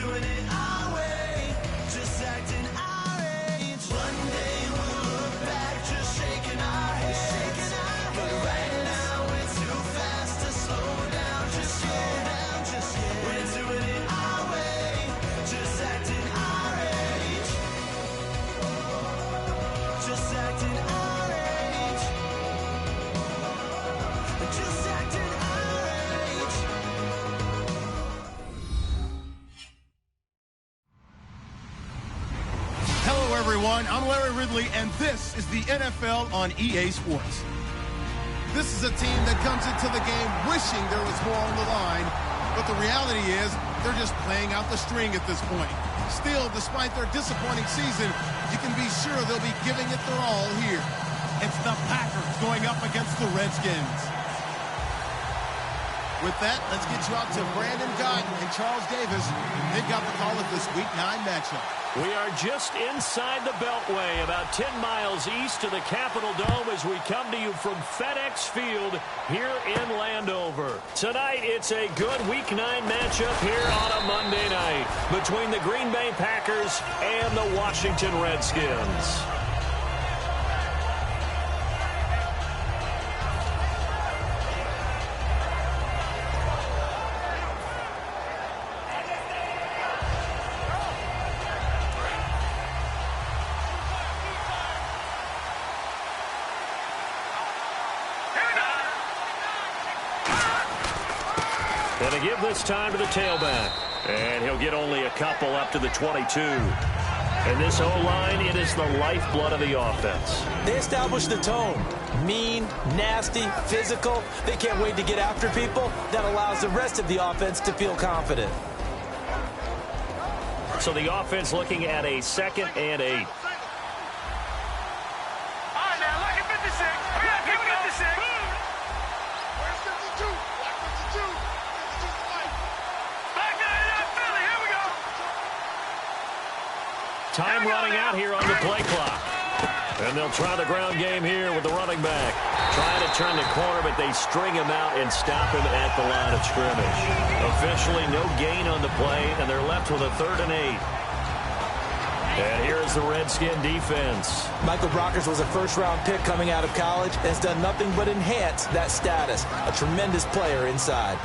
doing it our way, just acting our age. One day we'll look back, just shaking our heads. But right now we're too fast to slow down, just slow down, just yet. We're doing it our way, just acting our age. Just acting our age. Just acting our age. Hello, everyone. I'm Larry Ridley, and this is the NFL on EA Sports. This is a team that comes into the game wishing there was more on the line, but the reality is they're just playing out the string at this point. Still, despite their disappointing season, you can be sure they'll be giving it their all here. It's the Packers going up against the Redskins. With that, let's get you out to Brandon Guyton and Charles Davis. They've got the call of this Week 9 matchup. We are just inside the Beltway, about 10 miles east of the Capitol Dome as we come to you from FedEx Field here in Landover. Tonight, it's a good Week 9 matchup here on a Monday night between the Green Bay Packers and the Washington Redskins. Going to give this time to the tailback. And he'll get only a couple up to the 22. And this O-line, it is the lifeblood of the offense. They establish the tone. Mean, nasty, physical. They can't wait to get after people. That allows the rest of the offense to feel confident. So the offense looking at a 2nd and 8. Time running out here on the play clock. And they'll try the ground game here with the running back. Trying to turn the corner, but they string him out and stop him at the line of scrimmage. Officially, no gain on the play, and they're left with a 3rd and 8. And here's the Redskin defense. Michael Brockers was a first-round pick coming out of college and has done nothing but enhance that status. A tremendous player inside.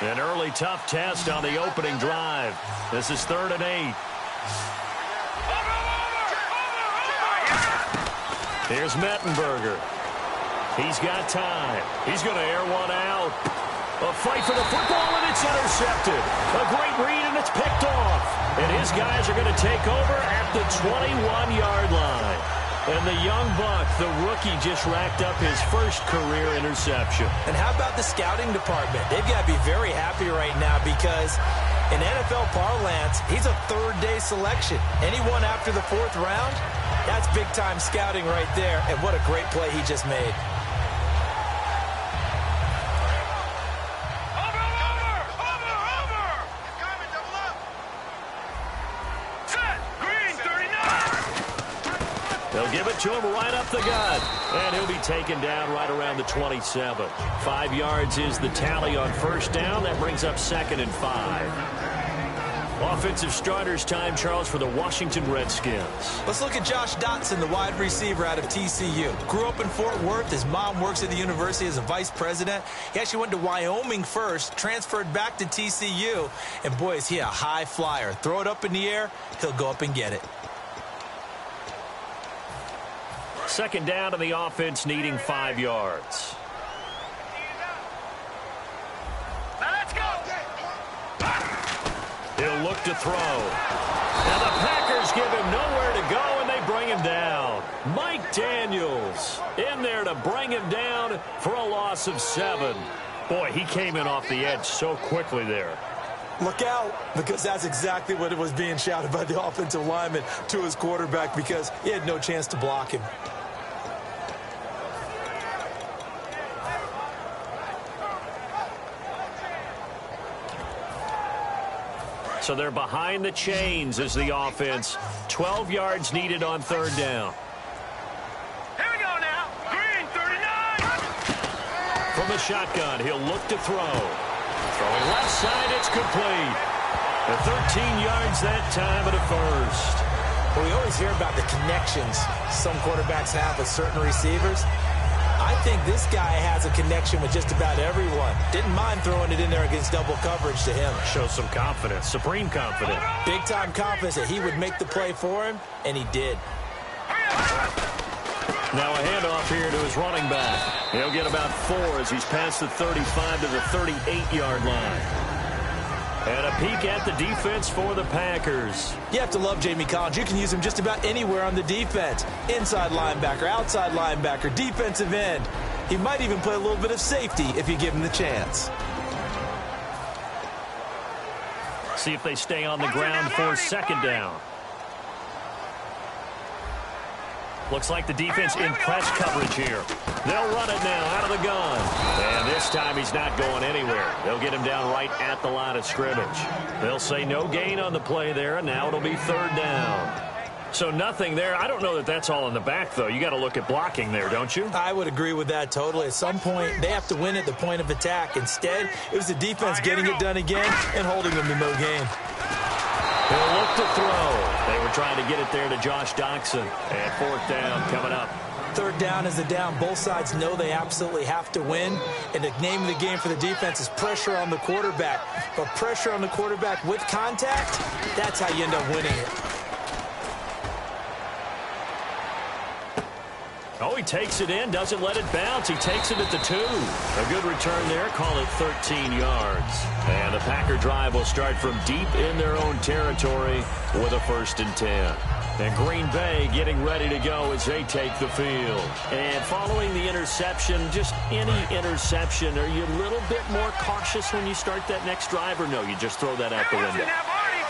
An early tough test on the opening drive. This is 3rd and 8. Here's Mettenberger. He's got time. He's going to air one out. A fight for the football, and it's intercepted. A great read, and it's picked off. And his guys are going to take over at the 21-yard line. And the young buck, the rookie, just racked up his first career interception. And how about the scouting department? They've got to be very happy right now because in NFL parlance, he's a 3rd-day selection. Anyone after the 4th round, that's big-time scouting right there. And what a great play he just made. They'll give it to him right up the gut. And he'll be taken down right around the 27. 5 yards is the tally on 1st down. That brings up 2nd and 5. Offensive starters time, Charles, for the Washington Redskins. Let's look at Josh Dotson, the wide receiver out of TCU. Grew up in Fort Worth. His mom works at the university as a vice president. He actually went to Wyoming first, transferred back to TCU. And, boy, is he a high flyer. Throw it up in the air, he'll go up and get it. 2nd down to the offense, needing 5 yards. Now let's go. He'll look to throw. And the Packers give him nowhere to go, and they bring him down. Mike Daniels in there to bring him down for a loss of 7. Boy, he came in off the edge so quickly there. Look out, because that's exactly what it was being shouted by the offensive lineman to his quarterback because he had no chance to block him. So they're behind the chains as the offense. 12 yards needed on 3rd down. Here we go now. Green, 39. From From the shotgun, he'll look to throw. Throwing left side, it's complete. 13 yards that time at a first. Well, we always hear about the connections some quarterbacks have with certain receivers. I think this guy has a connection with just about everyone. Didn't mind throwing it in there against double coverage to him. Shows some confidence, supreme confidence. Big-time confidence that he would make the play for him, and he did. Now a handoff here to his running back. He'll get about 4 as he's past the 35 to the 38-yard line. And a peek at the defense for the Packers. You have to love Jamie Collins. You can use him just about anywhere on the defense. Inside linebacker, outside linebacker, defensive end. He might even play a little bit of safety if you give him the chance. See if they stay on the ground for second down. Looks like the defense in press coverage here. They'll run it now out of the gun. And this time he's not going anywhere. They'll get him down right at the line of scrimmage. They'll say no gain on the play there, and now it'll be third down. So nothing there. I don't know that that's all in the back, though. You got to look at blocking there, don't you? I would agree with that totally. At some point, they have to win at the point of attack. Instead, it was the defense getting it done again and holding them to no gain. He'll look to throw. They were trying to get it there to Josh Doxson. And fourth down coming up. Third down is the down. Both sides know they absolutely have to win. And the name of the game for the defense is pressure on the quarterback. But pressure on the quarterback with contact, that's how you end up winning it. Oh, he takes it in, doesn't let it bounce. He takes it at the 2. A good return there, call it 13 yards. And the Packer drive will start from deep in their own territory with a 1st and 10. And Green Bay getting ready to go as they take the field. And following the interception, just any interception, are you a little bit more cautious when you start that next drive, or no, you just throw that out the window?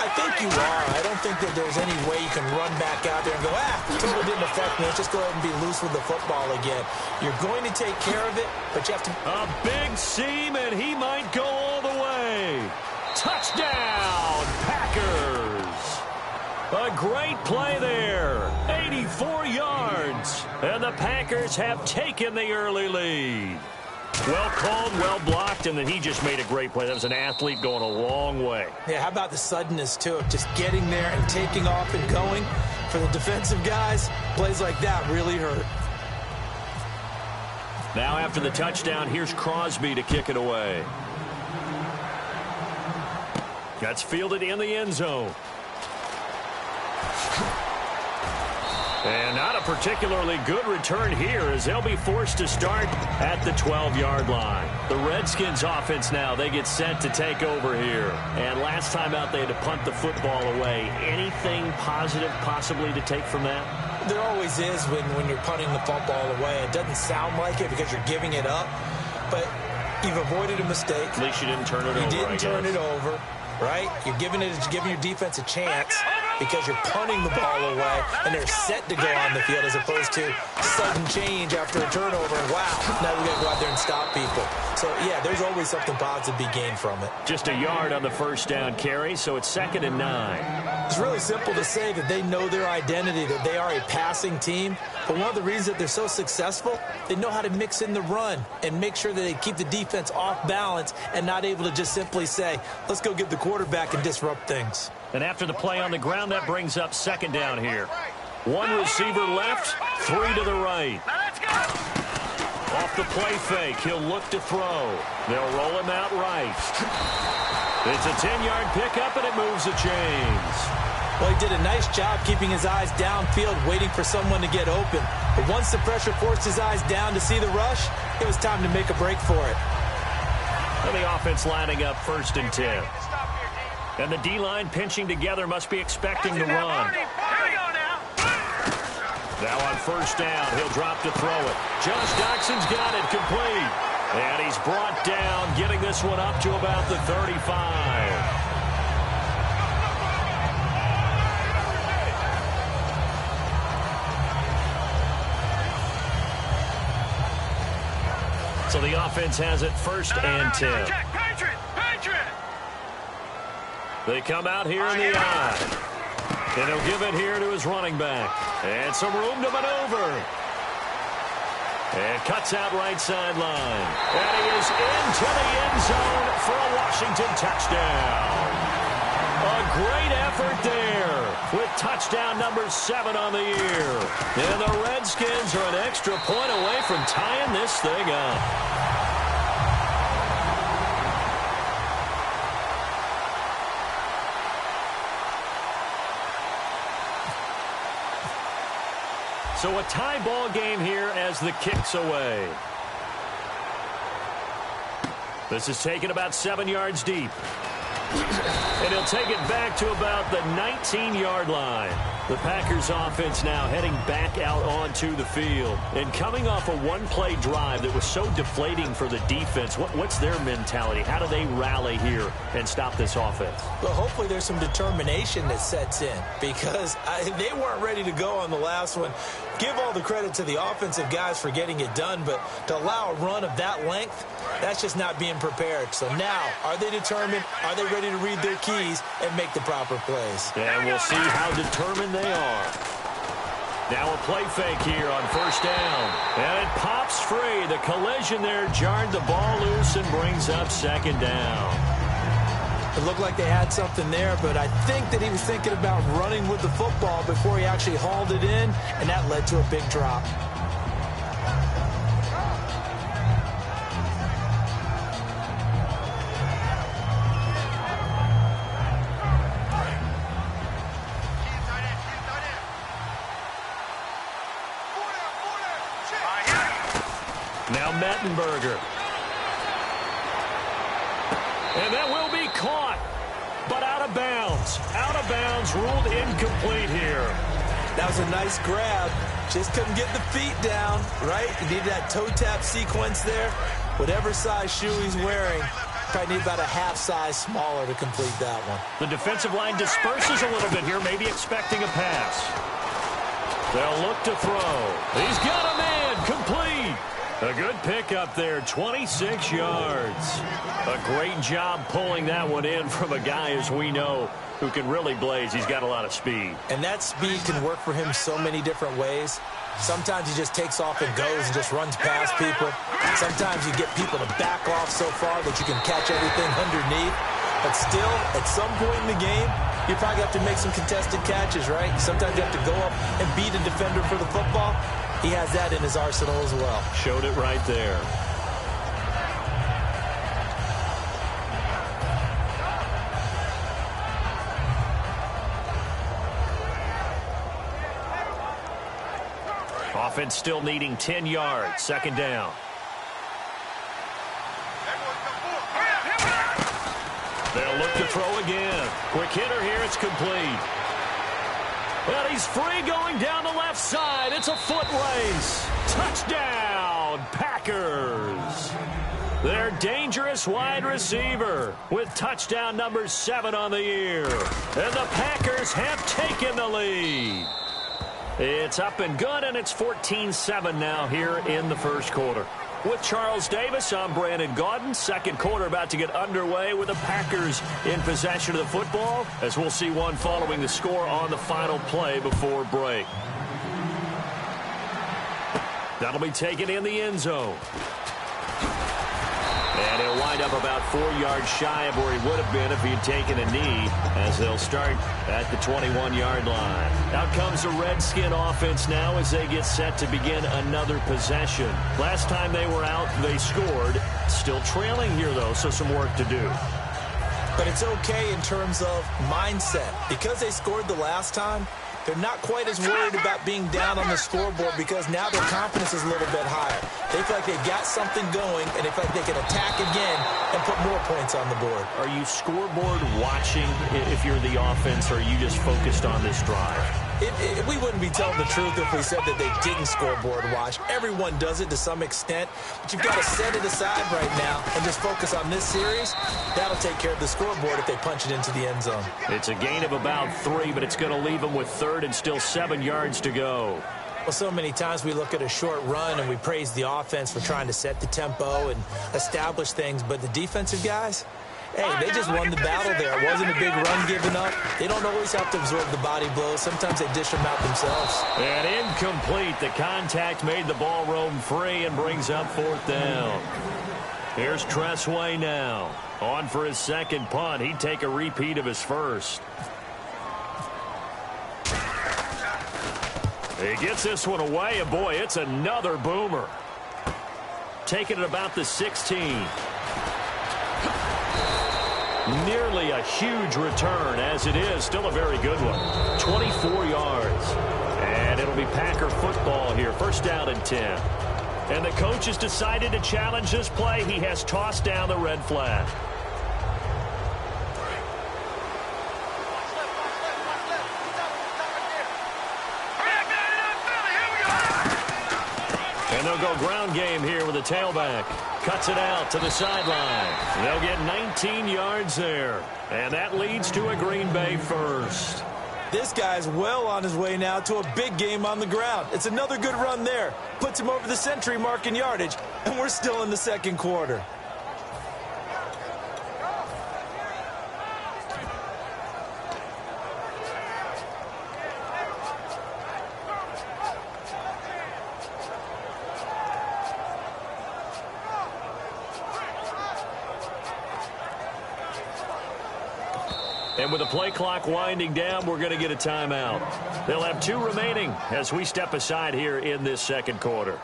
I think you are. I don't think that there's any way you can run back out there and go, totally didn't affect me. Let's just go ahead and be loose with the football again. You're going to take care of it, but you have to... A big seam, and he might go all the way. Touchdown, Packers. A great play there. 84 yards. And the Packers have taken the early lead. Well called, well blocked, and then he just made a great play. That was an athlete going a long way. Yeah, how about the suddenness, too, of just getting there and taking off and going? For the defensive guys, plays like that really hurt. Now after the touchdown, here's Crosby to kick it away. That's fielded in the end zone. And not a particularly good return here as they'll be forced to start at the 12-yard line. The Redskins offense now, they get set to take over here. And last time out, they had to punt the football away. Anything positive possibly to take from that? There always is when you're punting the football away. It doesn't sound like it because you're giving it up, but you've avoided a mistake. At least you didn't turn it over, You didn't turn it over, right? You're giving your defense a chance because you're punting the ball away, and they're set to go on the field as opposed to sudden change after a turnover. And wow, now we got to go out there and stop people. So, yeah, there's always something positive to be gained from it. Just a yard on the first down carry, so it's 2nd and 9. It's really simple to say that they know their identity, that they are a passing team. But one of the reasons that they're so successful, they know how to mix in the run and make sure that they keep the defense off balance and not able to just simply say, let's go get the quarterback and disrupt things. And after the play on the ground, that brings up 2nd down here. 1 receiver left, 3 to the right. Off the play fake, he'll look to throw. They'll roll him out right. It's a 10-yard pickup, and it moves the chains. Well, he did a nice job keeping his eyes downfield, waiting for someone to get open. But once the pressure forced his eyes down to see the rush, it was time to make a break for it. And the offense lining up 1st and 10. And the D-line pinching together, must be expecting the run. Now on 1st down, he'll drop to throw it. Josh Doxson's got it complete. And he's brought down, getting this one up to about the 35. So the offense has it 1st and 10. They come out here in the eye. And he'll give it here to his running back. And some room to maneuver. And cuts out right sideline. And he is into the end zone for a Washington touchdown. A great effort there with touchdown number 7 on the year. And the Redskins are an extra point away from tying this thing up. So a tie ball game here as the kick's away. This is taken about 7 yards deep. And he'll take it back to about the 19-yard line. The Packers offense now heading back out onto the field. And coming off a one-play drive that was so deflating for the defense, what's their mentality? How do they rally here and stop this offense? Well, hopefully there's some determination that sets in because they weren't ready to go on the last one. Give all the credit to the offensive guys for getting it done, but to allow a run of that length, that's just not being prepared. So now, are they determined? Are they ready to read their keys and make the proper plays? And we'll see how determined they are. Now a play fake here on first down. And it pops free. The collision there jarred the ball loose and brings up second down. It looked like they had something there, but I think that he was thinking about running with the football before he actually hauled it in, and that led to a big drop. Now Mettenberger. And that will be caught, but out of bounds. Out of bounds, ruled incomplete here. That was a nice grab. Just couldn't get the feet down, right? You need that toe tap sequence there. Whatever size shoe he's wearing, probably need about a half size smaller to complete that one. The defensive line disperses a little bit here, maybe expecting a pass. They'll look to throw. He's got a man, complete. A good pickup there, 26 yards. A great job pulling that one in from a guy, as we know, who can really blaze. He's got a lot of speed. And that speed can work for him so many different ways. Sometimes he just takes off and goes and just runs past people. Sometimes you get people to back off so far that you can catch everything underneath. But still, at some point in the game, you probably have to make some contested catches, right? Sometimes you have to go up and beat a defender for the football. He has that in his arsenal as well. Showed it right there. Offense still needing 10 yards. Second down. They'll look to throw again. Quick hitter here. It's complete. And he's free going down the left side. It's a foot race. Touchdown, Packers. Their dangerous wide receiver with touchdown number 7 on the year. And the Packers have taken the lead. It's up and good, and it's 14-7 now here in the first quarter. With Charles Davis, I'm Brandon Gaudin. Second quarter about to get underway with the Packers in possession of the football, as we'll see one following the score on the final play before break. That'll be taken in the end zone. And he'll wind up about 4 yards shy of where he would have been if he had taken a knee, as they'll start at the 21-yard line. Out comes the Redskin offense now as they get set to begin another possession. Last time they were out, they scored. Still trailing here, though, so some work to do. But it's okay in terms of mindset. Because they scored the last time, they're not quite as worried about being down on the scoreboard because now their confidence is a little bit higher. They feel like they've got something going, and they feel like they can attack again and put more points on the board. Are you scoreboard watching if you're the offense, or are you just focused on this drive? We wouldn't be telling the truth if we said that they didn't scoreboard watch. Everyone does it to some extent, but you've got to set it aside right now and just focus on this series. That'll take care of the scoreboard if they punch it into the end zone. It's a gain of about 3, but it's going to leave them with third and still 7 yards to go. Well, so many times we look at a short run and we praise the offense for trying to set the tempo and establish things, but the defensive guys, Hey, they just won the battle there. It wasn't a big run given up. They don't always have to absorb the body blows. Sometimes they dish them out themselves. And incomplete. The contact made the ball roam free and brings up 4th down. Here's Tressway now. On for his second punt. He'd take a repeat of his first. He gets this one away, and boy, it's another boomer. Taking it about the 16. Nearly a huge return, as it is. Still a very good one. 24 yards. And it'll be Packer football here. 1st down and 10. And the coach has decided to challenge this play. He has tossed down the red flag. And they'll go ground game here with a tailback. Cuts it out to the sideline. They'll get 19 yards there. And that leads to a Green Bay first. This guy's well on his way now to a big game on the ground. It's another good run there. Puts him over the century mark in yardage. And we're still in the second quarter. And with the play clock winding down, we're going to get a timeout. They'll have 2 remaining as we step aside here in this second quarter.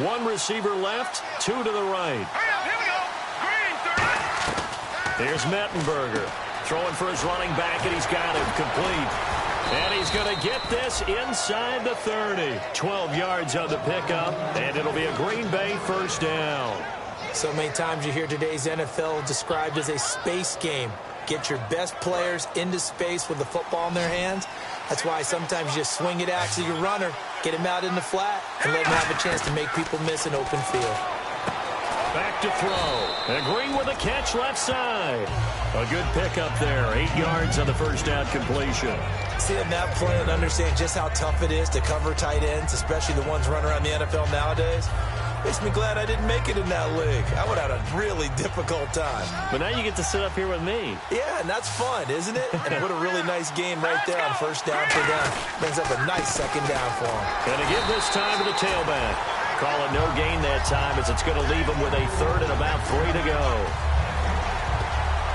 One receiver left, 2 to the right. Here's Mettenberger. Throwing for his running back, and he's got him complete. And he's going to get this inside the 30. 12 yards on the pickup, and it'll be a Green Bay 1st down. So many times you hear today's NFL described as a space game. Get your best players into space with the football in their hands. That's why sometimes you just swing it out to your runner, get him out in the flat, and let him have a chance to make people miss an open field. Back to throw. And Green with a catch left side. A good pickup there. 8 yards on the 1st down completion. Seeing that play and understand just how tough it is to cover tight ends, especially the ones running around the NFL nowadays, makes me glad I didn't make it in that league. I would have had a really difficult time. But now you get to sit up here with me. Yeah, and that's fun, isn't it? And what a really nice game right there on 1st down for them. Brings up a nice 2nd down for them. And to give this time to the tailback. Call it no gain that time as it's going to leave him with a 3rd and about 3 to go.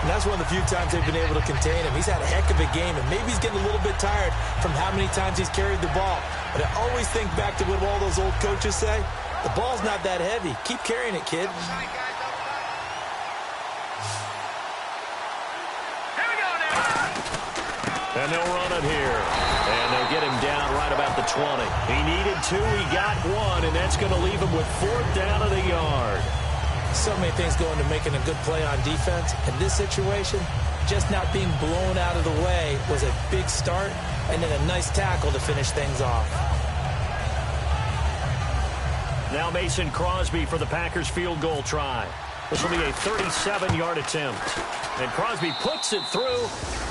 And that's one of the few times they've been able to contain him. He's had a heck of a game, and maybe he's getting a little bit tired from how many times he's carried the ball. But I always think back to what all those old coaches say. The ball's not that heavy. Keep carrying it, kid. And they'll run it here. And they'll get him down right about the 20. He needed 2. He got 1. And that's going to leave him with 4th down of the yard. So many things go into making a good play on defense. In this situation, just not being blown out of the way was a big start. And then a nice tackle to finish things off. Now Mason Crosby for the Packers field goal try. This will be a 37-yard attempt. And Crosby puts it through,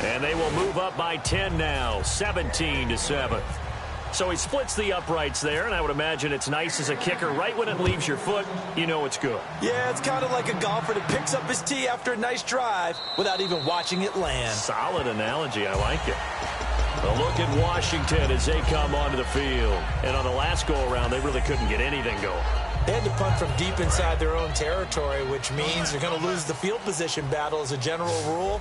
and they will move up by 10 now, 17-7. So he splits the uprights there, and I would imagine it's nice as a kicker. Right when it leaves your foot, you know it's good. Yeah, it's kind of like a golfer that picks up his tee after a nice drive without even watching it land. Solid analogy. I like it. A look at Washington as they come onto the field. And on the last go-around, they really couldn't get anything going. They had to punt from deep inside their own territory, which means they're going to lose the field position battle as a general rule.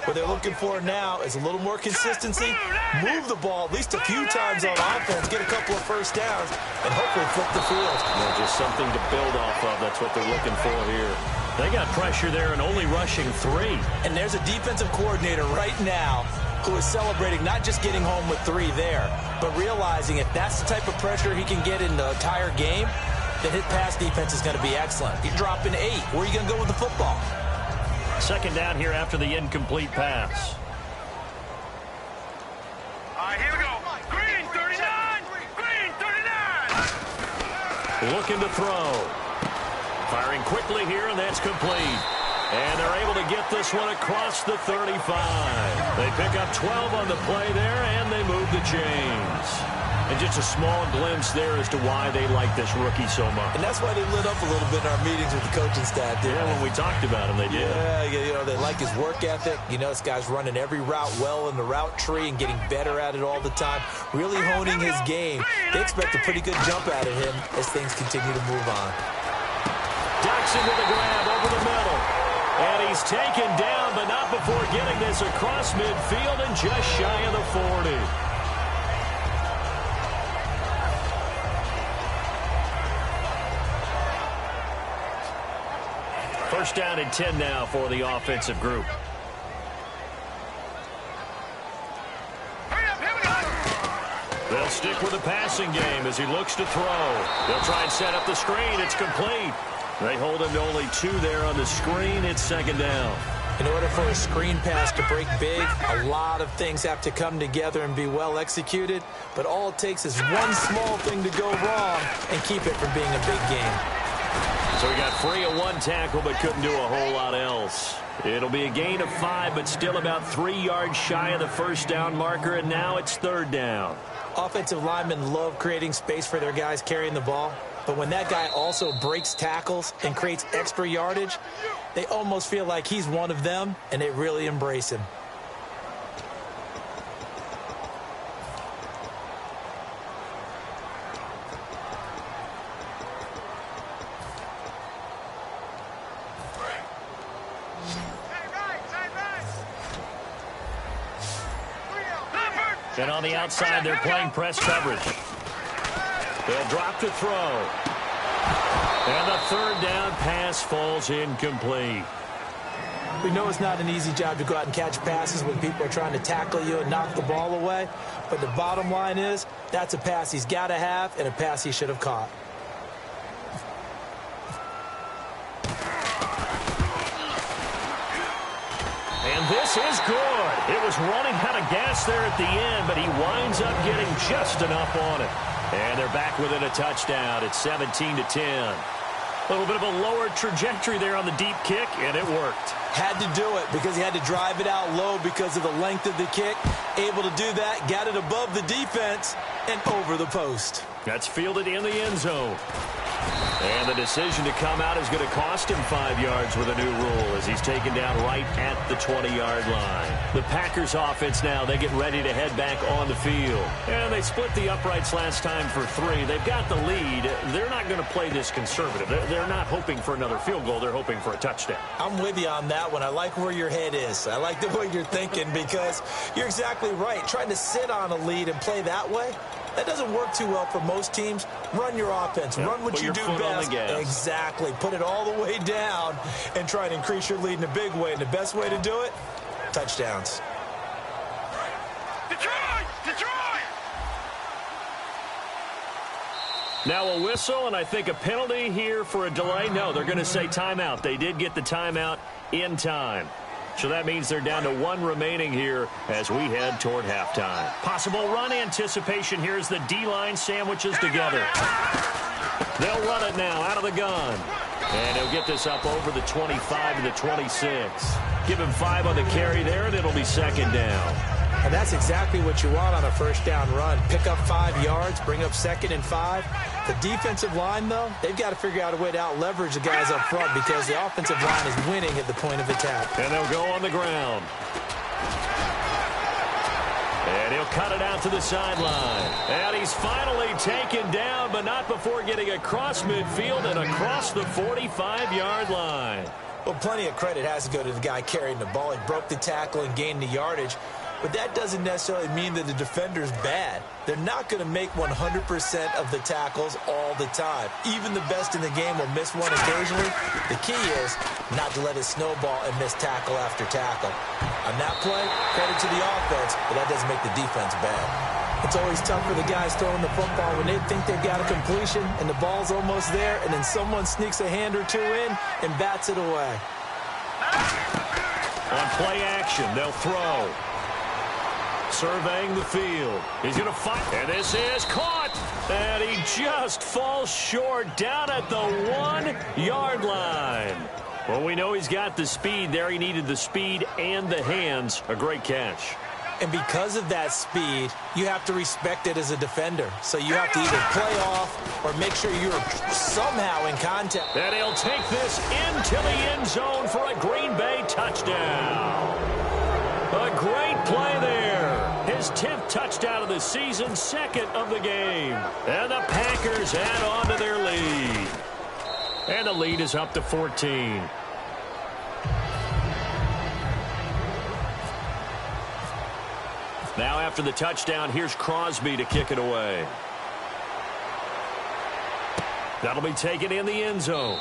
What they're looking for now is a little more consistency, move the ball at least a few times on offense, get a couple of 1st downs, and hopefully flip the field. Yeah, just something to build off of. That's what they're looking for here. They got pressure there and only rushing 3. And there's a defensive coordinator right now who is celebrating not just getting home with 3 there, but realizing if that's the type of pressure he can get in the entire game, then his pass defense is going to be excellent. You're dropping 8. Where are you going to go with the football? 2nd down here after the incomplete pass. All right, here we go. Green 39. Green 39. Looking to throw. Firing quickly here, and that's complete. And they're able to get this one across the 35. They pick up 12 on the play there, and they move the chains. And just a small glimpse there as to why they like this rookie so much. And that's why they lit up a little bit in our meetings with the coaching staff, didn't they? When we talked about him, they did. Yeah, they like his work ethic. This guy's running every route well in the route tree and getting better at it all the time, really honing his game. They expect a pretty good jump out of him as things continue to move on. Jackson with the grab over the middle. And he's taken down, but not before getting this across midfield and just shy of the 40. First down and 10 now for the offensive group. They'll stick with the passing game as he looks to throw. They'll try and set up the screen. It's complete. They hold him to only 2 there on the screen. It's second down. In order for a screen pass to break big, a lot of things have to come together and be well executed. But all it takes is one small thing to go wrong and keep it from being a big game. So he got free of 1 tackle but couldn't do a whole lot else. It'll be a gain of 5, but still about 3 yards shy of the first down marker, and now it's third down. Offensive linemen love creating space for their guys carrying the ball. But when that guy also breaks tackles and creates extra yardage, they almost feel like he's one of them, and they really embrace him. And on the outside, they're playing press coverage. They'll drop to throw. And the third down pass falls incomplete. We know it's not an easy job to go out and catch passes when people are trying to tackle you and knock the ball away. But the bottom line is, that's a pass he's got to have and a pass he should have caught. And this is good. It was running out of gas there at the end, but he winds up getting just enough on it. And they're back within a touchdown. It's 17-10. A little bit of a lower trajectory there on the deep kick, and it worked. Had to do it because he had to drive it out low because of the length of the kick. Able to do that, got it above the defense and over the post. That's fielded in the end zone. And the decision to come out is going to cost him 5 yards with a new rule as he's taken down right at the 20-yard line. The Packers offense now, they get ready to head back on the field. And they split the uprights last time for 3. They've got the lead. They're not going to play this conservative. They're not hoping for another field goal. They're hoping for a touchdown. I'm with you on that one. I like where your head is. I like the way you're thinking because you're exactly right. Trying to sit on a lead and play that way, that doesn't work too well for most teams. Run your offense. Run what you do best. Exactly. Put it all the way down and try and increase your lead in a big way. And the best way to do it, touchdowns. Detroit! Detroit! Now a whistle, and I think a penalty here for a delay. No, they're going to say timeout. They did get the timeout in time. So that means they're down to 1 remaining here as we head toward halftime. Possible run anticipation here as the D-line sandwiches together. They'll run it now out of the gun. And he'll get this up over the 25 to the 26. Give him 5 on the carry there, and it'll be second down. And that's exactly what you want on a first down run. Pick up 5 yards, bring up 2nd and 5. The defensive line, though, they've got to figure out a way to out-leverage the guys up front because the offensive line is winning at the point of attack. And they'll go on the ground. And he'll cut it out to the sideline. And he's finally taken down, but not before getting across midfield and across the 45-yard line. Well, plenty of credit has to go to the guy carrying the ball. He broke the tackle and gained the yardage. But that doesn't necessarily mean that the defender's bad. They're not going to make 100% of the tackles all the time. Even the best in the game will miss one occasionally. The key is not to let it snowball and miss tackle after tackle. On that play, credit to the offense, but that doesn't make the defense bad. It's always tough for the guys throwing the football when they think they've got a completion and the ball's almost there, and then someone sneaks a hand or two in and bats it away. On play action, they'll throw. Surveying the field. He's going to fight. And this is caught. And he just falls short down at the 1-yard line. Well, we know he's got the speed there. He needed the speed and the hands. A great catch. And because of that speed, you have to respect it as a defender. So you have to either play off or make sure you're somehow in contact. And he'll take this into the end zone for a Green Bay touchdown. A great play there. His 10th touchdown of the season, 2nd of the game. And the Packers add on to their lead. And the lead is up to 14. Now after the touchdown, here's Crosby to kick it away. That'll be taken in the end zone.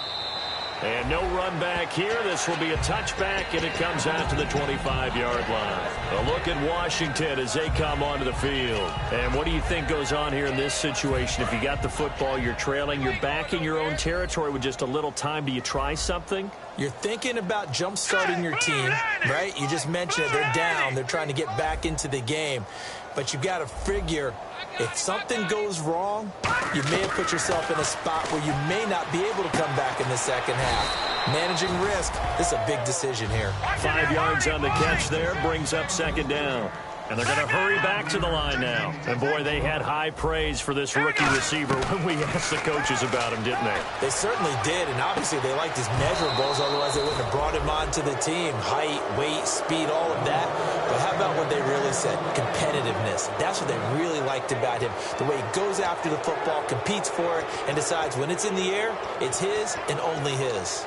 And no run back here. This will be a touchback, and it comes out to the 25-yard line. A look at Washington as they come onto the field. And what do you think goes on here in this situation? If you got the football, you're trailing, you're back in your own territory with just a little time. Do you try something? You're thinking about jump-starting your team, right? You just mentioned it. They're down. They're trying to get back into the game. But you've got to figure if something goes wrong, you may have put yourself in a spot where you may not be able to come back in the second half. Managing risk, this is a big decision here. 5 yards on the catch there, brings up 2nd down. And they're going to hurry back to the line now. And, boy, they had high praise for this rookie receiver when we asked the coaches about him, didn't they? They certainly did, and obviously they liked his measurables, otherwise they wouldn't have brought him onto the team. Height, weight, speed, all of that. But how about what they really said? Competitiveness. That's what they really liked about him. The way he goes after the football, competes for it, and decides when it's in the air, it's his and only his.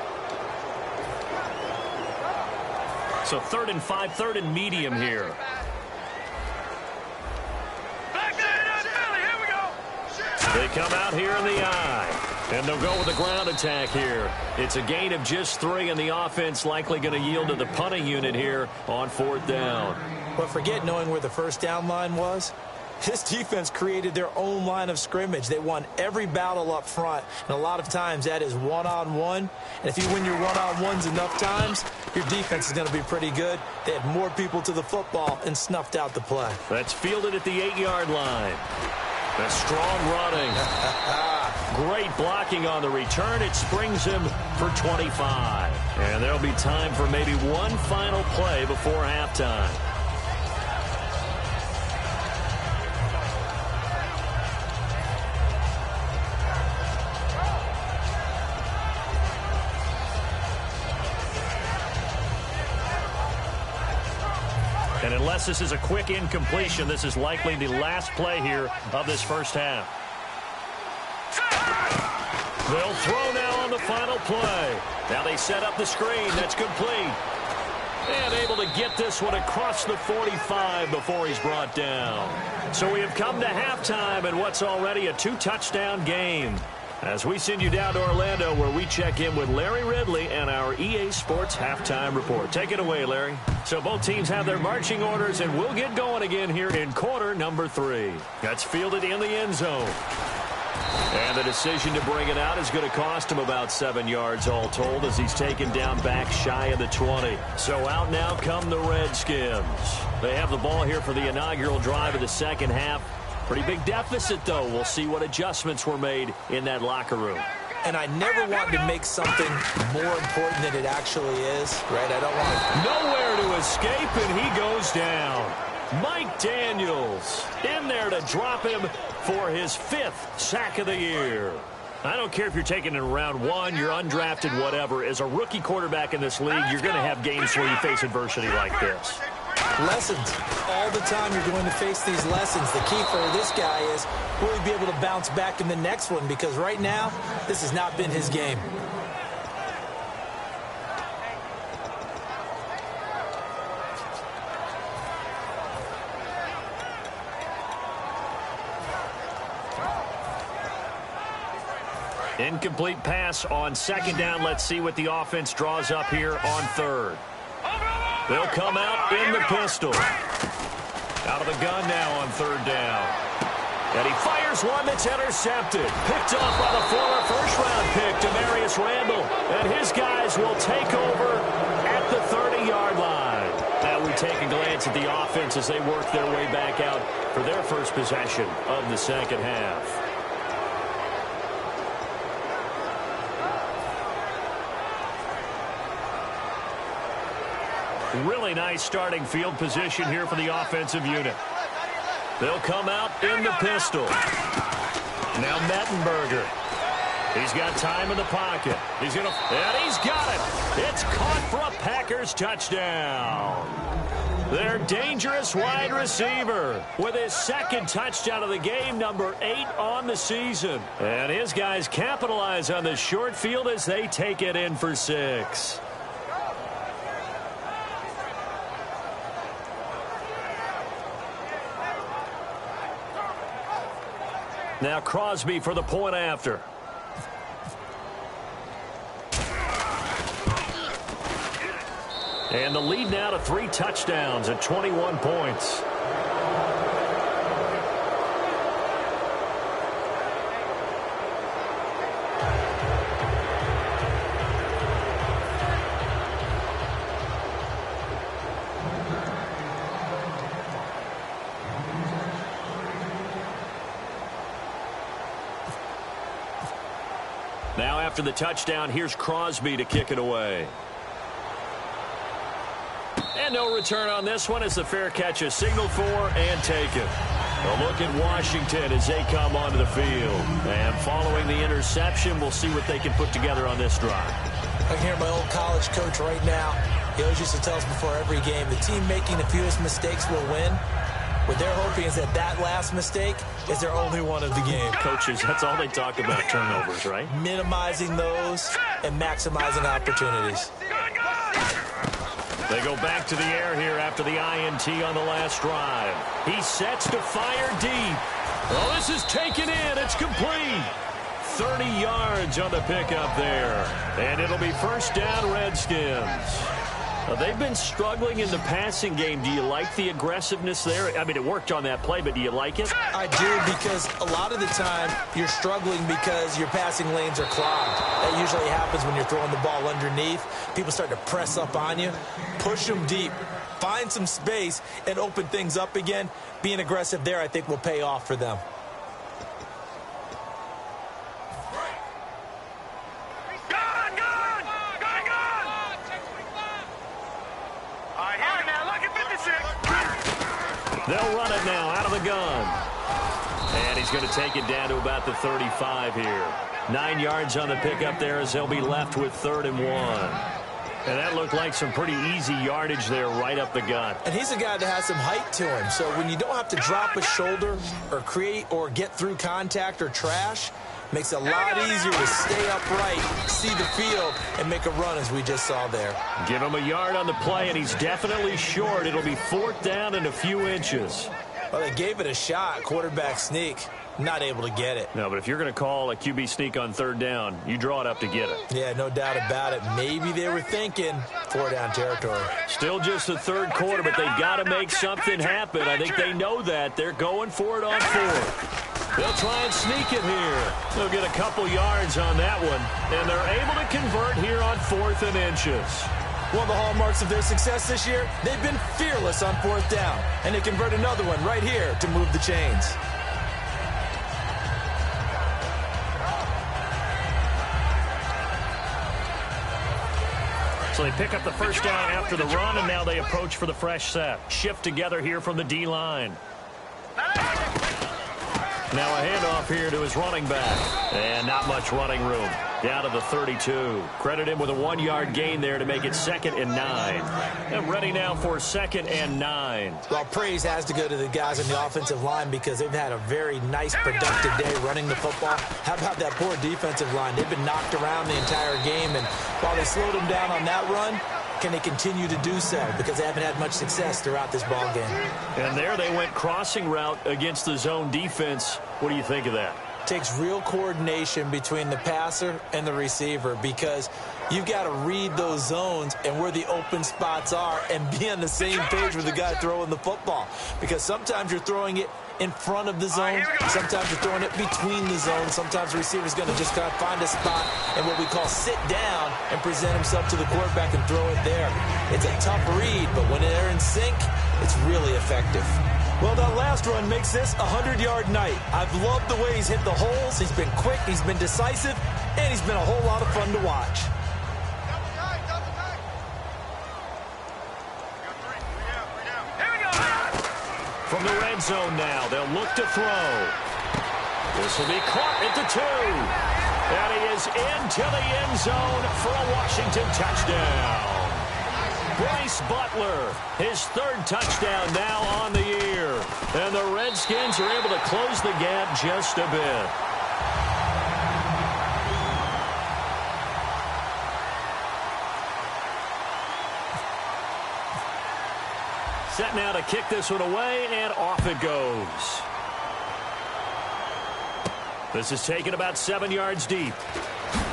So 3rd and 5, 3rd and medium here. They come out here in the eye, and they'll go with the ground attack here. It's a gain of just 3, and the offense likely going to yield to the punting unit here on 4th down. But forget knowing where the first down line was. This defense created their own line of scrimmage. They won every battle up front, and a lot of times that is one-on-one. And if you win your one-on-ones enough times, your defense is going to be pretty good. They had more people to the football and snuffed out the play. That's fielded at the 8-yard line. A strong running. Great blocking on the return. It springs him for 25. And there'll be time for maybe one final play before halftime. And unless this is a quick incompletion, this is likely the last play here of this first half. They'll throw now on the final play. Now they set up the screen. That's complete. And able to get this one across the 45 before he's brought down. So we have come to halftime in what's already a 2-touchdown game. As we send you down to Orlando, where we check in with Larry Ridley and our EA Sports Halftime Report. Take it away, Larry. So both teams have their marching orders, and we'll get going again here in quarter number 3. That's fielded in the end zone. And the decision to bring it out is going to cost him about 7 yards all told, as he's taken down back shy of the 20. So out now come the Redskins. They have the ball here for the inaugural drive of the second half. Pretty big deficit, though. We'll see what adjustments were made in that locker room. And I never want to make something more important than it actually is, right? I don't want to... Nowhere to escape, and he goes down. Mike Daniels in there to drop him for his 5th sack of the year. I don't care if you're taking it in round 1, you're undrafted, whatever. As a rookie quarterback in this league, you're going to have games where you face adversity like this. Lessons. All the time you're going to face these lessons. The key for this guy is will he be able to bounce back in the next one, because right now this has not been his game. Incomplete pass on 2nd down. Let's see what the offense draws up here on 3rd. They'll come out in the pistol. Out of the gun now on 3rd down. And he fires one that's intercepted. Picked off by the former first-round pick, Demarius Randall. And his guys will take over at the 30-yard line. Now we take a glance at the offense as they work their way back out for their first possession of the second half. Really nice starting field position here for the offensive unit. They'll come out in the pistol. Now Mettenberger. He's got time in the pocket. And he's got it. It's caught for a Packers touchdown. Their dangerous wide receiver with his second touchdown of the game, number 8 on the season. And his guys capitalize on the short field as they take it in for 6. Now Crosby for the point after. And the lead now to 3 touchdowns at 21 points. Now after the touchdown, here's Crosby to kick it away. And no return on this one as the fair catch is signaled for and taken. A look at Washington as they come onto the field. And following the interception, we'll see what they can put together on this drive. I can hear my old college coach right now. He always used to tell us before every game, the team making the fewest mistakes will win. What they're hoping is that last mistake is their only one of the game. Coaches, that's all they talk about, turnovers, right? Minimizing those and maximizing opportunities. They go back to the air here after the INT on the last drive. He sets to fire deep. Oh, this is taken in. It's complete. 30 yards on the pickup there. And it'll be first down, Redskins. They've been struggling in the passing game. Do you like the aggressiveness there? I mean, it worked on that play, but do you like it? I do, because a lot of the time you're struggling because your passing lanes are clogged. That usually happens when you're throwing the ball underneath. People start to press up on you. Push them deep. Find some space and open things up again. Being aggressive there, I think, will pay off for them. They'll run it now out of the gun. And he's going to take it down to about the 35 here. 9 yards on the pickup there as they'll be left with 3rd and 1. And that looked like some pretty easy yardage there right up the gut. And he's a guy that has some height to him. So when you don't have to drop a shoulder or create or get through contact or trash, makes it a lot easier to stay upright, see the field, and make a run as we just saw there. Give him a yard on the play, and he's definitely short. It'll be 4th down and a few inches. Well, they gave it a shot, quarterback sneak. Not able to get it. No, but if you're going to call a QB sneak on 3rd down, you draw it up to get it. Yeah, no doubt about it. Maybe they were thinking 4-down territory. Still just the 3rd quarter, but they've got to make something happen. I think they know that. They're going for it on 4th. They'll try and sneak it here. They'll get a couple yards on that one, and they're able to convert here on 4th and inches. One of the hallmarks of their success this year, they've been fearless on 4th down, and they convert another one right here to move the chains. So they pick up the first down after the run, and now they approach for the fresh set. Shift together here from the D-line. Now a handoff here to his running back. And not much running room. Down to the 32. Credit him with a 1-yard gain there to make it 2nd and 9. And ready now for 2nd and 9. Well, praise has to go to the guys on the offensive line because they've had a very nice, productive day running the football. How about that poor defensive line? They've been knocked around the entire game, and while they slowed them down on that run, can they continue to do so? Because they haven't had much success throughout this ball game. And there they went crossing route against the zone defense. What do you think of that? Takes real coordination between the passer and the receiver because you've got to read those zones and where the open spots are and be on the same page with the guy throwing the football. Because sometimes you're throwing it in front of the zone. Sometimes you're throwing it between the zones. Sometimes the receiver's going to just kind of find a spot and what we call sit down and present himself to the quarterback and throw it there. It's a tough read, but when they're in sync, it's really effective. Well, that last run makes this a 100-yard night. I've loved the way he's hit the holes. He's been quick, he's been decisive, and he's been a whole lot of fun to watch. From the red zone now, they'll look to throw. This will be caught at the 2. And he is into the end zone for a Washington touchdown. Bryce Butler, his 3rd touchdown now on the year. And the Redskins are able to close the gap just a bit. Set now to kick this one away, and off it goes. This is taken about 7 yards deep.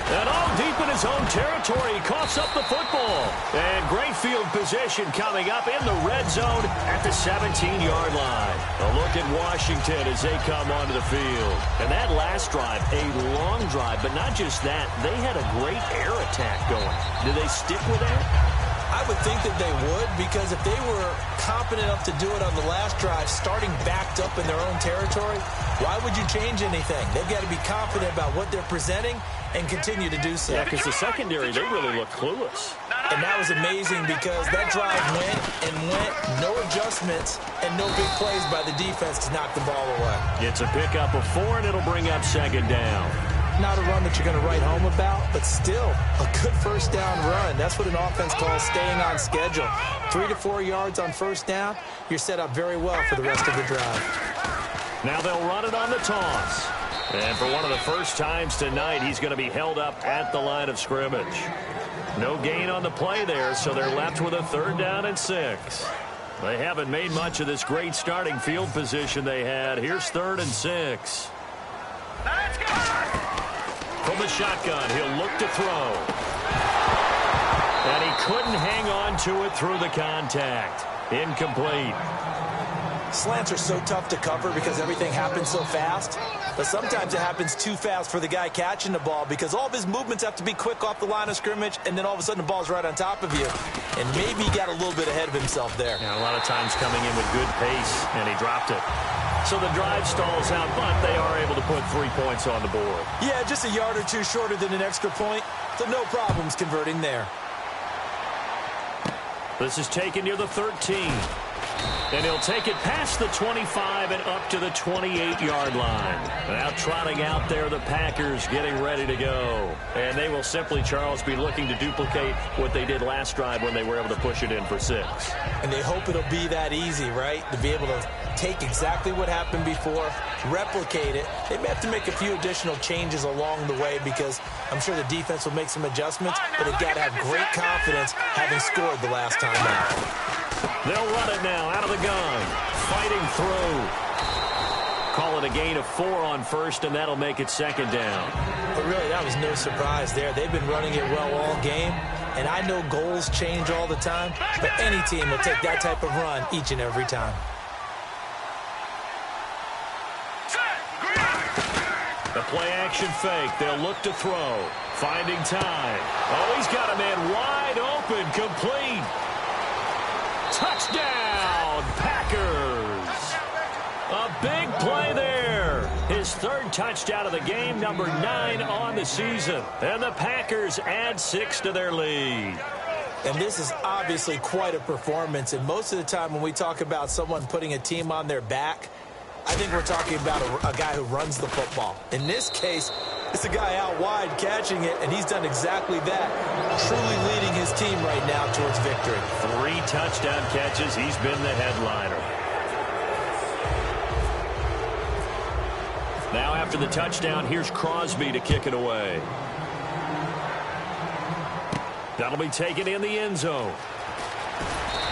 And all deep in his own territory, he coughs up the football. And great field position coming up in the red zone at the 17-yard line. A look at Washington as they come onto the field. And that last drive, a long drive, but not just that. They had a great air attack going. Did they stick with that? I would think that they would, because if they were competent enough to do it on the last drive, starting backed up in their own territory, why would you change anything? They've got to be confident about what they're presenting and continue to do so. Yeah, because the secondary, they really look clueless. And that was amazing because that drive went and went, no adjustments, and no big plays by the defense to knock the ball away. It's a pickup of 4, and it'll bring up 2nd down. Not a run that you're going to write home about, but still a good first down run. That's what an offense calls staying on schedule. 3 to 4 yards on first down, you're set up very well for the rest of the drive. Now they'll run it on the toss. And for one of the first times tonight, he's going to be held up at the line of scrimmage. No gain on the play there, so they're left with a 3rd down and 6. They haven't made much of this great starting field position they had. Here's 3rd and 6. Let's go! From the shotgun, he'll look to throw. And he couldn't hang on to it through the contact. Incomplete. Slants are so tough to cover because everything happens so fast. But sometimes it happens too fast for the guy catching the ball because all of his movements have to be quick off the line of scrimmage, and then all of a sudden the ball's right on top of you. And maybe he got a little bit ahead of himself there. Yeah, a lot of times coming in with good pace, and he dropped it. So the drive stalls out, but they are able to put 3 points on the board. Yeah, just a yard or two shorter than an extra point, so no problems converting there. This is taken near the 13. And he'll take it past the 25 and up to the 28-yard line. Now trotting out there, the Packers getting ready to go. And they will simply, Charles, be looking to duplicate what they did last drive when they were able to push it in for 6. And they hope it'll be that easy, right? To be able to take exactly what happened before, replicate it. They may have to make a few additional changes along the way because I'm sure the defense will make some adjustments, but they've got to have great confidence having scored the last time out. They'll run it now out of the gun. Fighting through. Call it a gain of 4 on first, and that'll make it 2nd down. But really, that was no surprise there. They've been running it well all game, and I know goals change all the time, but any team will take that type of run each and every time. The play-action fake. They'll look to throw. Finding time. Oh, he's got a man wide open. Complete. Touchdown, Packers. A big play there. His 3rd touchdown of the game, number 9 on the season. And the Packers add 6 to their lead. And this is obviously quite a performance. And most of the time when we talk about someone putting a team on their back, I think we're talking about a guy who runs the football. In this case, it's a guy out wide catching it, and he's done exactly that, truly leading his team right now towards victory. 3 touchdown catches. He's been the headliner. Now after the touchdown, here's Crosby to kick it away. That'll be taken in the end zone.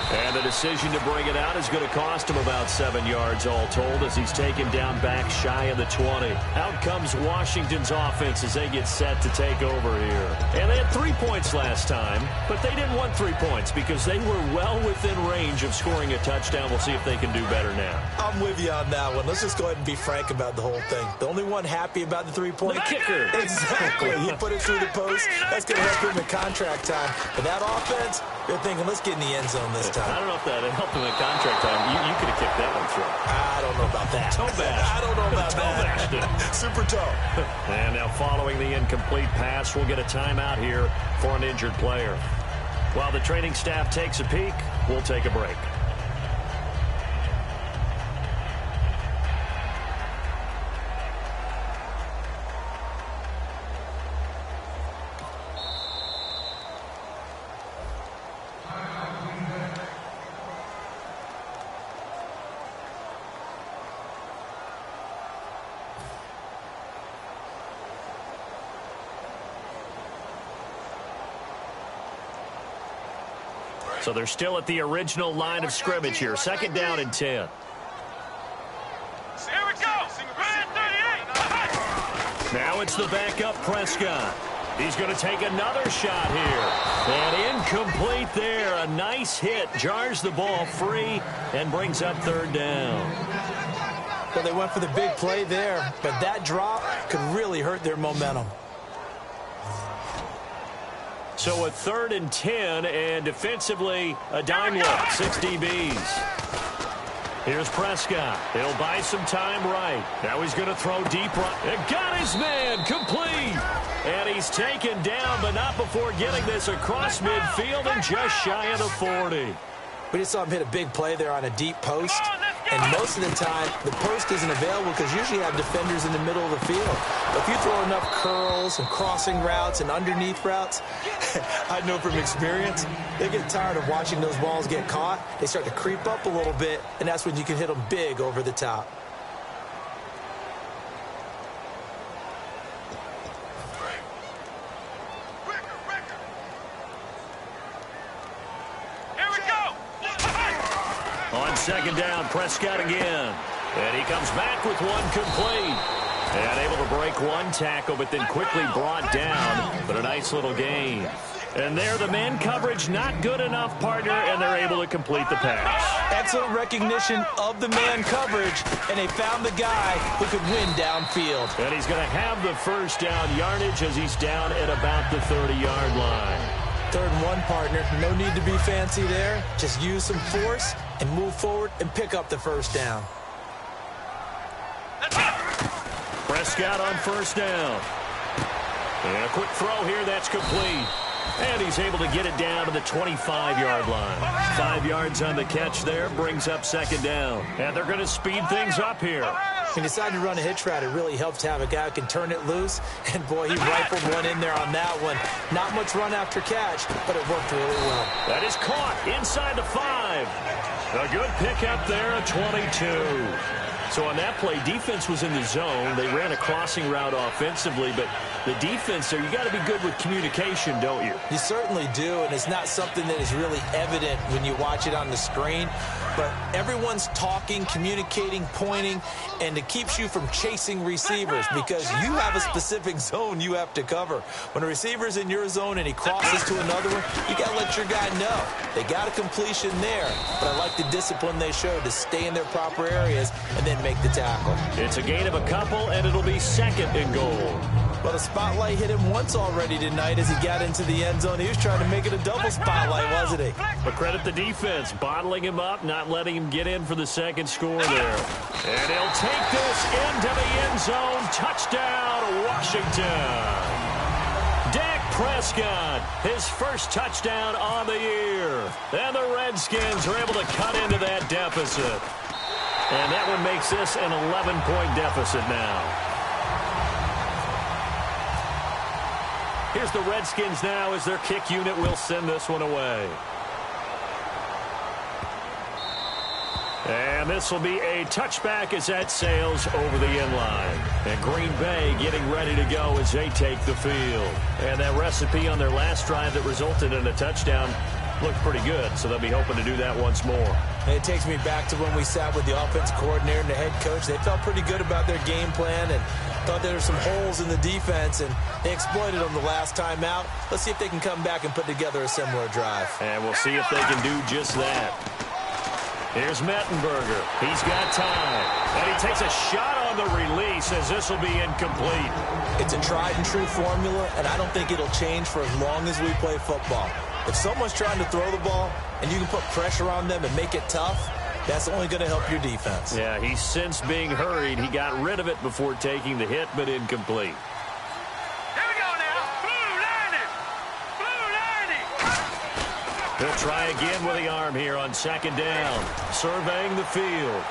And the decision to bring it out is going to cost him about 7 yards all told as he's taken down back shy of the 20. Out comes Washington's offense as they get set to take over here. And they had 3 points last time, but they didn't want 3 points because they were well within range of scoring a touchdown. We'll see if they can do better now. I'm with you on that one. Let's just go ahead and be frank about the whole thing. The only one happy about the 3-point the kicker. Exactly. He put it through the post. That's going to help him in contract time. But that offense, they're thinking, let's get in the end zone this time. I don't know if that helped him in contract time. You could have kicked that one through. I don't know about that. Toe bash. I don't know about that. Toe Super toe. And now following the incomplete pass, we'll get a timeout here for an injured player. While the training staff takes a peek, we'll take a break. So they're still at the original line of scrimmage here. 2nd down and 10. Here we go. Red 38. Now it's the backup Prescott. He's going to take another shot here. And incomplete there. A nice hit. Jars the ball free and brings up 3rd down. Well, they went for the big play there, but that drop could really hurt their momentum. So a 3rd and 10, and defensively, a dime look, 6 DBs. Here's Prescott. He'll buy some time right. Now he's going to throw deep right. And got his man complete. And he's taken down, but not before getting this across midfield and just shy of the 40. We just saw him hit a big play there on a deep post. And most of the time, the post isn't available because usually you have defenders in the middle of the field. But if you throw enough curls and crossing routes and underneath routes, I know from experience, they get tired of watching those balls get caught. They start to creep up a little bit, and that's when you can hit them big over the top. On 2nd down, Prescott again. And he comes back with one complete. And able to break one tackle, but then quickly brought down. But a nice little gain. And there, the man coverage not good enough, partner, and they're able to complete the pass. Excellent recognition of the man coverage, and they found the guy who could win downfield. And he's going to have the 1st down yardage as he's down at about the 30-yard line. 3rd and 1, partner. No need to be fancy there. Just use some force and move forward and pick up the 1st down. Prescott on 1st down. And a quick throw here, that's complete. And he's able to get it down to the 25-yard line. 5 yards on the catch there, brings up 2nd down. And they're going to speed things up here. He decided to run a hitch route. It really helps to have a guy who can turn it loose. And, boy, he rifled one in there on that one. Not much run after catch, but it worked really well. That is caught inside the 5. A good pickup there, a 22. So on that play, defense was in the zone. They ran a crossing route offensively, but the defense there, you got to be good with communication, don't you? You certainly do, and it's not something that is really evident when you watch it on the screen. But everyone's talking, communicating, pointing, and it keeps you from chasing receivers because you have a specific zone you have to cover. When a receiver's in your zone and he crosses to another one, you got to let your guy know. They got a completion there, but I like the discipline they showed to stay in their proper areas and then make the tackle. It's a gain of a couple, and it'll be 2nd and goal. Well, the spotlight hit him once already tonight as he got into the end zone. He was trying to make it a double spotlight, wasn't he? But credit the defense, bottling him up, not letting him get in for the 2nd score there. And he'll take this into the end zone. Touchdown, Washington. Dak Prescott, his 1st touchdown on the year. And the Redskins are able to cut into that deficit. And that one makes this an 11-point deficit now. Here's the Redskins now as their kick unit will send this one away. And this will be a touchback as that sails over the end line. And Green Bay getting ready to go as they take the field. And that recipe on their last drive that resulted in a touchdown looked pretty good, so they'll be hoping to do that once more. And it takes me back to when we sat with the offense coordinator and the head coach. They felt pretty good about their game plan and thought there were some holes in the defense, and they exploited them the last time out. Let's see if they can come back and put together a similar drive. And we'll see if they can do just that. Here's Mettenberger. He's got time. And he takes a shot on the release as this will be incomplete. It's a tried-and-true formula, and I don't think it'll change for as long as we play football. If someone's trying to throw the ball and you can put pressure on them and make it tough, that's only going to help your defense. Yeah, he's since being hurried. He got rid of it before taking the hit, but incomplete. Here we go now. Blue 90. He'll try again with the arm here on 2nd down. Surveying the field.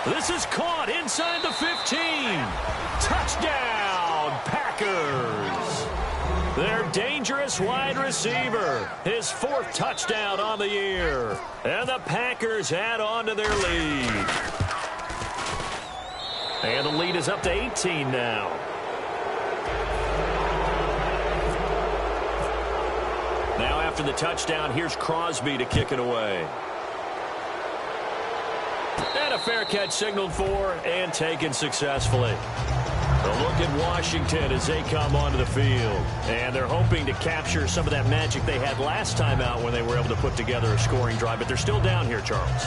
This is caught inside the 15. Touchdown, Packers. Their dangerous wide receiver. His 4th touchdown on the year. And the Packers add on to their lead. And the lead is up to 18 now. Now after after the touchdown. Here's Crosby to kick it away. And a fair catch signaled for and taken successfully. A look at Washington as they come onto the field. And they're hoping to capture some of that magic they had last time out when they were able to put together a scoring drive. But they're still down here, Charles.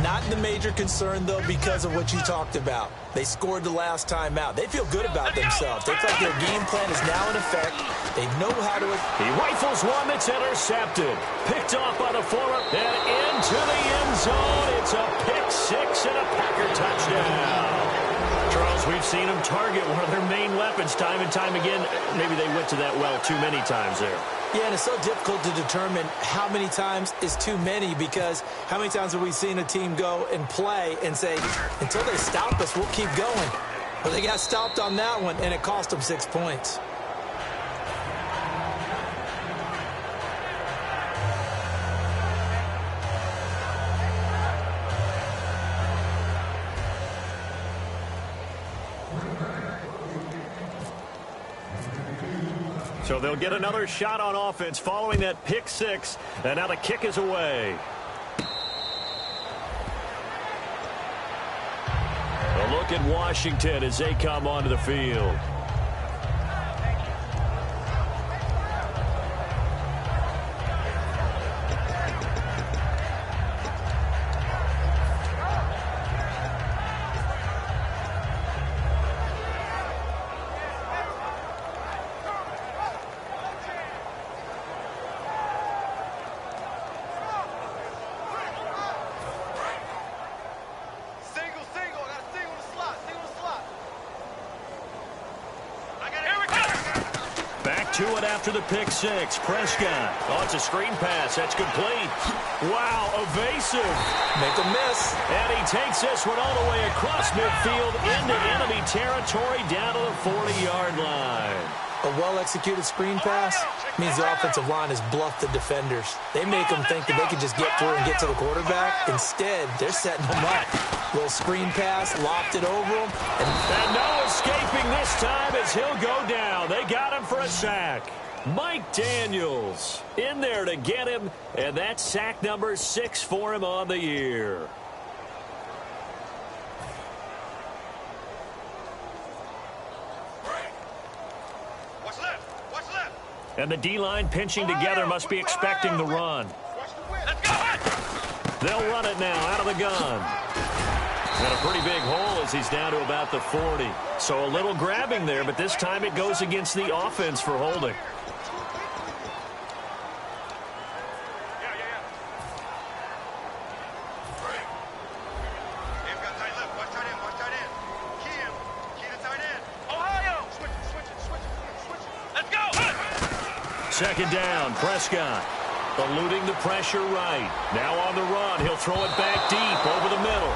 Not the major concern, though, because of what you talked about. They scored the last time out. They feel good about themselves. They feel like their game plan is now in effect. They know how to... He rifles one that's intercepted. Picked off by the former and into the end zone. It's a pick six and a Packer touchdown. Charles, we've seen them target one of their main weapons time and time again. Maybe they went to that well too many times there. Yeah, and it's so difficult to determine how many times is too many, because how many times have we seen a team go and play and say, until they stop us, we'll keep going. But they got stopped on that one, and it cost them 6 points. So they'll get another shot on offense following that pick six. And now the kick is away. A look at Washington as they come onto the field. To it after the pick six. Prescott. Oh, it's a screen pass. That's complete. Wow, evasive. Make a miss. And he takes this one all the way across midfield into enemy territory down to the 40-yard line. A well-executed screen pass means the offensive line has bluffed the defenders. They make them think that they can just get through and get to the quarterback. Instead, they're setting them up. Little screen pass, lopped it over him. And no escaping this time as he'll go down. They got him for a sack. Mike Daniels in there to get him, and that's sack number 6 for him on the year. And the D-line pinching together must be expecting the run. They'll run it now out of the gun. And a pretty big hole as he's down to about the 40. So a little grabbing there, but this time it goes against the offense for holding. Second down, Prescott eluding the pressure right. Now on the run, he'll throw it back deep over the middle.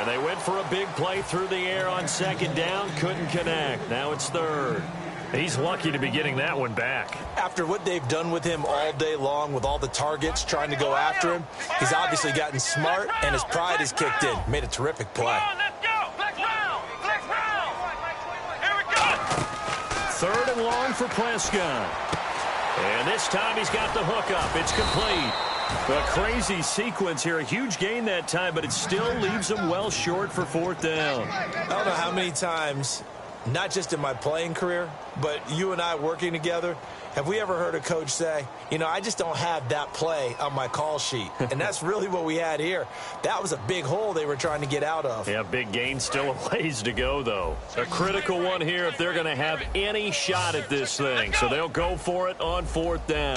And they went for a big play through the air on second down, couldn't connect. Now it's third. He's lucky to be getting that one back. After what they've done with him all day long with all the targets trying to go after him, he's obviously gotten smart and his pride is kicked in. Made a terrific play. Third and long for Prescott. And this time he's got the hook up. It's complete. A crazy sequence here. A huge gain that time, but it still leaves him well short for fourth down. I don't know how many times, not just in my playing career, but you and I working together, have we ever heard a coach say, you know, I just don't have that play on my call sheet. And that's really what we had here. That was a big hole they were trying to get out of. Yeah, big gain, still a ways to go, though. A critical one here if they're going to have any shot at this thing. So they'll go for it on fourth down.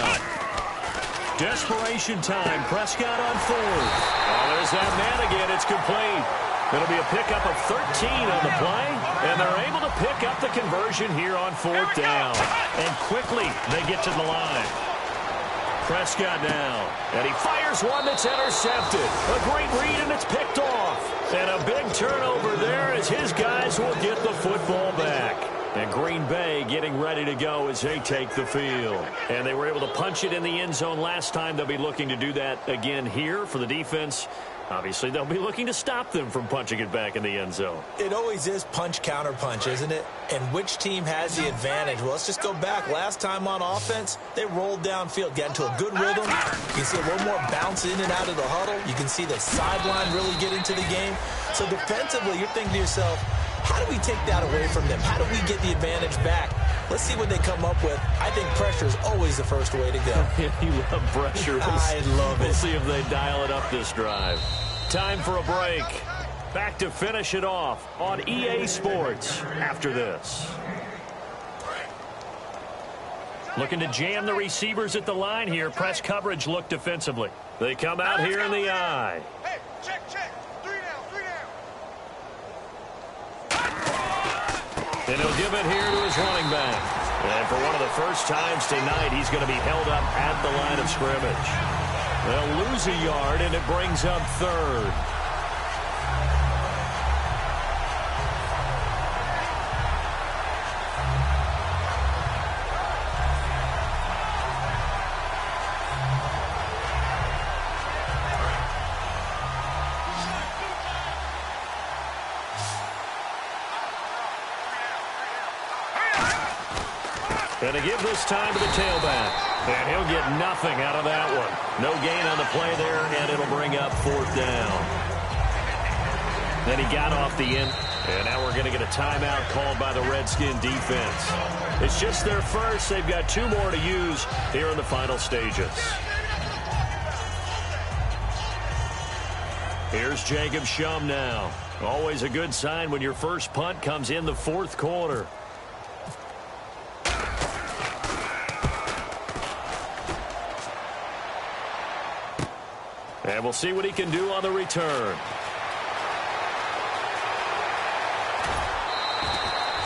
Desperation time. Prescott on fourth. Oh, there's that man again. It's complete. It'll be a pickup of 13 on the play, and they're able to pick up the conversion here on fourth down. And quickly, they get to the line. Prescott now, and he fires one that's intercepted. A great read, and it's picked off. And a big turnover there as his guys will get the football back. And Green Bay getting ready to go as they take the field. And they were able to punch it in the end zone last time. They'll be looking to do that again here for the defense. Obviously, they'll be looking to stop them from punching it back in the end zone. It always is punch, counter punch, isn't it? And which team has the advantage? Well, let's just go back. Last time on offense, they rolled downfield, got into a good rhythm. You can see a little more bounce in and out of the huddle. You can see the sideline really get into the game. So defensively, you're thinking to yourself, how do we take that away from them? How do we get the advantage back? Let's see what they come up with. I think pressure is always the first way to go. You love pressure. I love it. We'll see if they dial it up this drive. Time for a break. Back to finish it off on EA Sports after this. Looking to jam the receivers at the line here. Press coverage look defensively. They come out here in the eye. Hey, check. 3 down. And he'll give it here to his running back. And for one of the first times tonight, he's going to be held up at the line of scrimmage. They'll lose a yard, and it brings up third. And to give this time to the tailback. And he'll get nothing out of that one. No gain on the play there, and it'll bring up 4th down. Then he got off the end. And now we're going to get a timeout called by the Redskin defense. It's just their first. They've got 2 more to use here in the final stages. Here's Jacob Shum now. Always a good sign when your first punt comes in the 4th quarter. And we'll see what he can do on the return.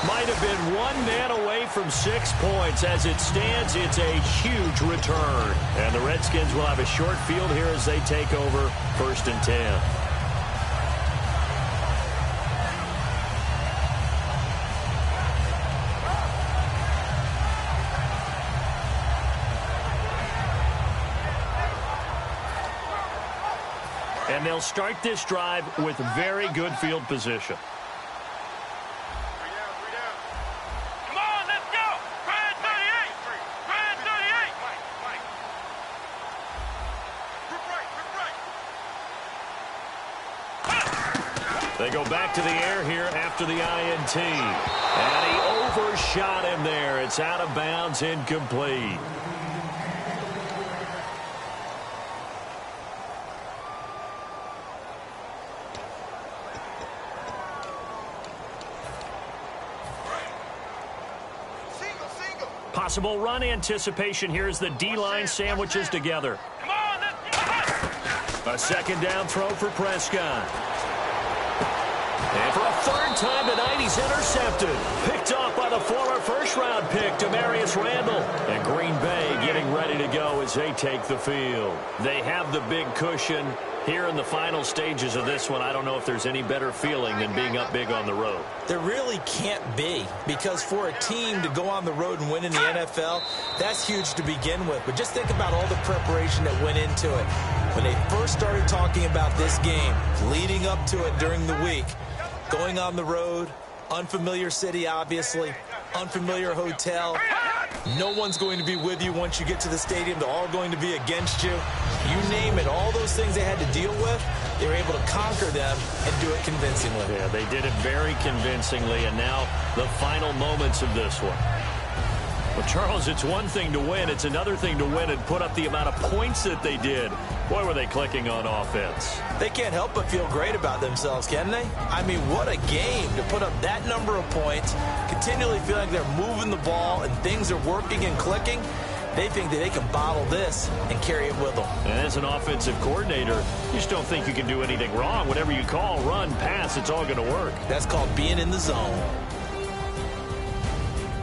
Might have been 1 man away from 6 points. As it stands, it's a huge return. And the Redskins will have a short field here as they take over 1st and 10. And they'll start this drive with very good field position. 3 down. Come on, let's go. Grand 38. Grand 38. Mike. Group right. They go back to the air here after the INT. And he overshot him there. It's out of bounds, incomplete. Possible run anticipation here as the D-line sandwiches together. Come on, let's go. A 2nd down throw for Prescott. And for a 3rd time tonight, he's intercepted. Picked off by the former first-round pick, Demarius Randall. And Green Bay getting ready to go as they take the field. They have the big cushion. Here in the final stages of this one, I don't know if there's any better feeling than being up big on the road. There really can't be, because for a team to go on the road and win in the NFL, that's huge to begin with. But just think about all the preparation that went into it. When they first started talking about this game, leading up to it during the week, going on the road, unfamiliar city, obviously, unfamiliar hotel. No one's going to be with you once you get to the stadium. They're all going to be against you. You name it, all those things they had to deal with, they were able to conquer them and do it convincingly. Yeah, they did it very convincingly, and now the final moments of this one. Well, Charles, it's one thing to win. It's another thing to win and put up the amount of points that they did. Boy, were they clicking on offense. They can't help but feel great about themselves, can they? I mean, what a game to put up that number of points, continually feel like they're moving the ball and things are working and clicking. They think that they can bottle this and carry it with them. And as an offensive coordinator, you just don't think you can do anything wrong. Whatever you call, run, pass, it's all going to work. That's called being in the zone.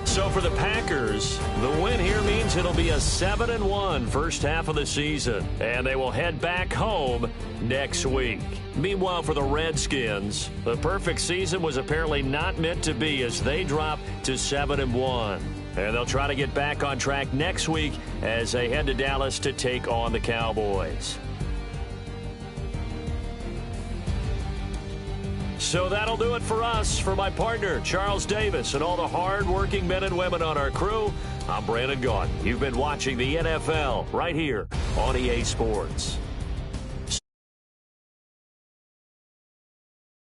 So for the Packers, the win here means it'll be a 7-1 first half of the season, and they will head back home next week. Meanwhile, for the Redskins, the perfect season was apparently not meant to be as they drop to 7-1. And they'll try to get back on track next week as they head to Dallas to take on the Cowboys. So that'll do it for us. For my partner, Charles Davis, and all the hard-working men and women on our crew, I'm Brandon Gaudin. You've been watching the NFL right here on EA Sports.